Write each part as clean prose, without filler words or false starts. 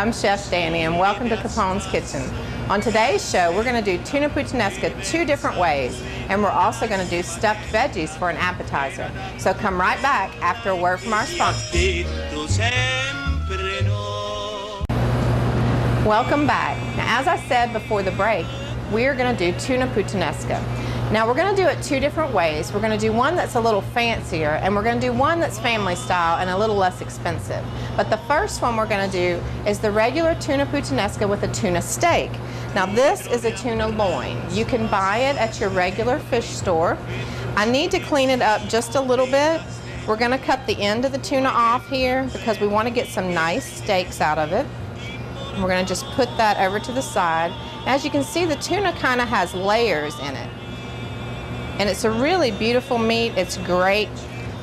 I'm Chef Danie and welcome to Capone's Kitchen. On today's show, we're going to do tuna puttanesca 2 different ways, and we're also going to do stuffed veggies for an appetizer. So come right back after a word from our sponsor. Welcome back. Now, as I said before the break, we're going to do tuna puttanesca. Now we're going to do it 2 different ways. We're going to do one that's a little fancier, and we're going to do one that's family style and a little less expensive. But the first one we're going to do is the regular tuna puttanesca with a tuna steak. Now this is a tuna loin. You can buy it at your regular fish store. I need to clean it up just a little bit. We're going to cut the end of the tuna off here because we want to get some nice steaks out of it. We're going to just put that over to the side. As you can see, the tuna kind of has layers in it. And it's a really beautiful meat. It's great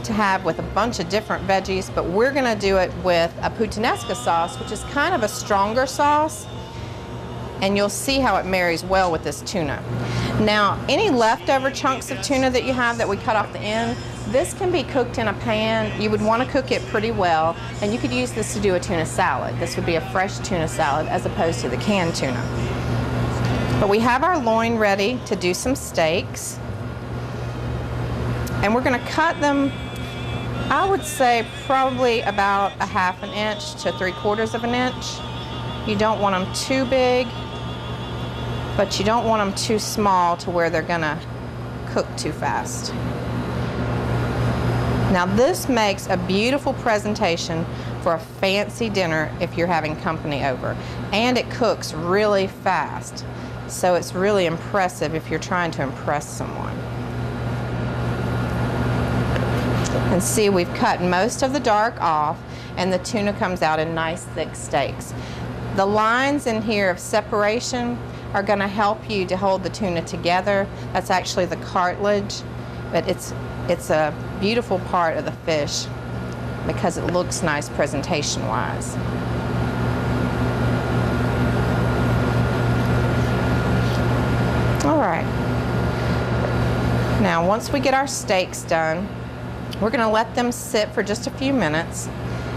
to have with a bunch of different veggies, but we're going to do it with a puttanesca sauce, which is kind of a stronger sauce, and you'll see how it marries well with this tuna. Now, any leftover chunks of tuna that you have that we cut off the end, this can be cooked in a pan. You would want to cook it pretty well, and you could use this to do a tuna salad. This would be a fresh tuna salad as opposed to the canned tuna. But we have our loin ready to do some steaks. And we're going to cut them, I would say probably about a 1/2 inch to 3/4 inch. You don't want them too big, but you don't want them too small to where they're going to cook too fast. Now this makes a beautiful presentation for a fancy dinner if you're having company over. And it cooks really fast. So it's really impressive if you're trying to impress someone. And see, we've cut most of the dark off, and the tuna comes out in nice thick steaks. The lines in here of separation are going to help you to hold the tuna together. That's actually the cartilage, but it's a beautiful part of the fish because it looks nice presentation-wise. All right. Now, once we get our steaks done, we're going to let them sit for just a few minutes,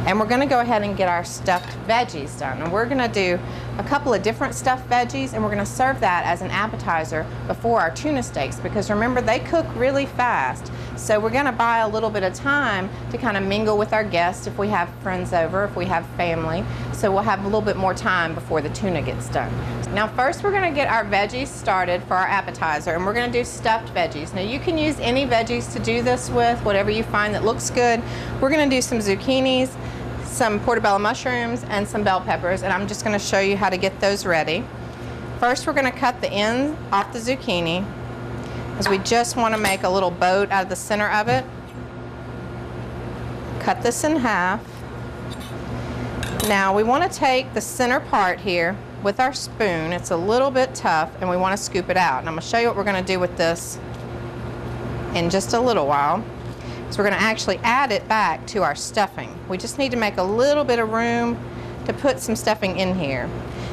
and we're going to go ahead and get our stuffed veggies done. And we're going to do a couple of different stuffed veggies, and we're going to serve that as an appetizer before our tuna steaks, because remember, they cook really fast. So we're going to buy a little bit of time to kind of mingle with our guests if we have friends over, if we have family. So we'll have a little bit more time before the tuna gets done. Now first we're going to get our veggies started for our appetizer, and we're going to do stuffed veggies. Now you can use any veggies to do this with, whatever you find that looks good. We're going to do some zucchinis, some portobello mushrooms, and some bell peppers, and I'm just going to show you how to get those ready. First we're going to cut the end off the zucchini, as we just want to make a little boat out of the center of it. Cut this in half. Now we want to take the center part here with our spoon. It's a little bit tough, and we want to scoop it out. And I'm going to show you what we're going to do with this in just a little while. So we're going to actually add it back to our stuffing. We just need to make a little bit of room to put some stuffing in here.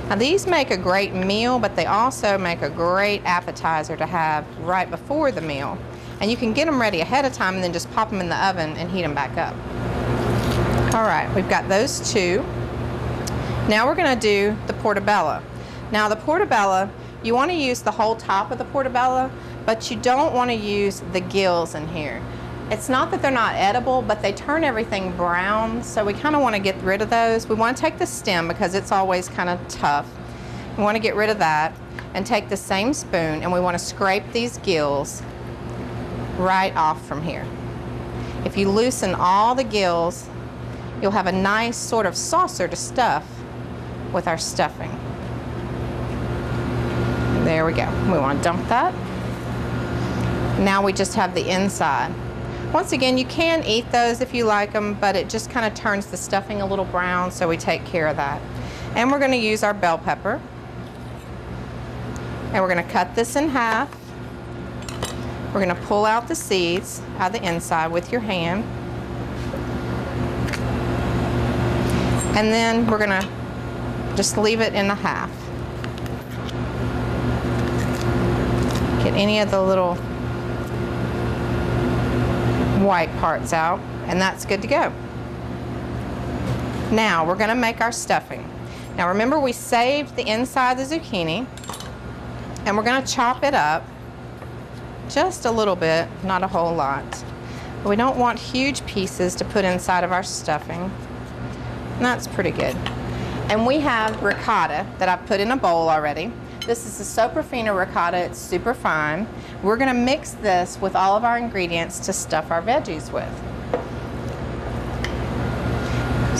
Now these make a great meal, but they also make a great appetizer to have right before the meal. And you can get them ready ahead of time and then just pop them in the oven and heat them back up. All right, we've got those 2. Now we're going to do the portobello. Now the portobello, you want to use the whole top of the portobello, but you don't want to use the gills in here. It's not that they're not edible, but they turn everything brown, so we kind of want to get rid of those. We want to take the stem because it's always kind of tough. We want to get rid of that and take the same spoon, and we want to scrape these gills right off from here. If you loosen all the gills, you'll have a nice sort of saucer to stuff with our stuffing. There we go. We want to dump that. Now we just have the inside. Once again, you can eat those if you like them, but it just kind of turns the stuffing a little brown, so we take care of that. And we're going to use our bell pepper. And we're going to cut this in half. We're going to pull out the seeds out of the inside with your hand. And then we're going to just leave it in the half. Get any of the little white parts out, and that's good to go. Now we're going to make our stuffing. Now remember, we saved the inside of the zucchini, and we're going to chop it up just a little bit, not a whole lot. But we don't want huge pieces to put inside of our stuffing. And that's pretty good. And we have ricotta that I've put in a bowl already. This is the Soprafina ricotta. It's super fine. We're going to mix this with all of our ingredients to stuff our veggies with.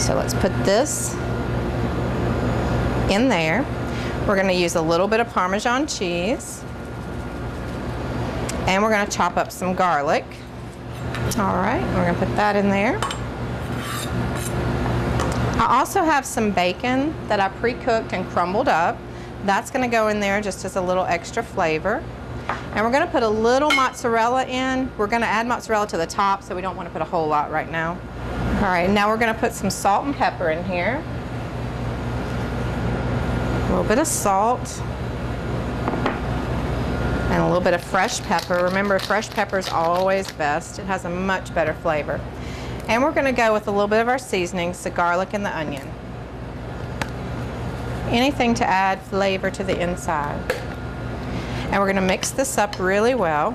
So let's put this in there. We're going to use a little bit of Parmesan cheese. And we're going to chop up some garlic. All right, we're going to put that in there. I also have some bacon that I pre-cooked and crumbled up. That's going to go in there just as a little extra flavor. And we're going to put a little mozzarella in. We're going to add mozzarella to the top, so we don't want to put a whole lot right now. All right, now we're going to put some salt and pepper in here. A little bit of salt. And a little bit of fresh pepper. Remember, fresh pepper is always best. It has a much better flavor. And we're going to go with a little bit of our seasonings, the garlic and the onion. Anything to add flavor to the inside. And we're going to mix this up really well.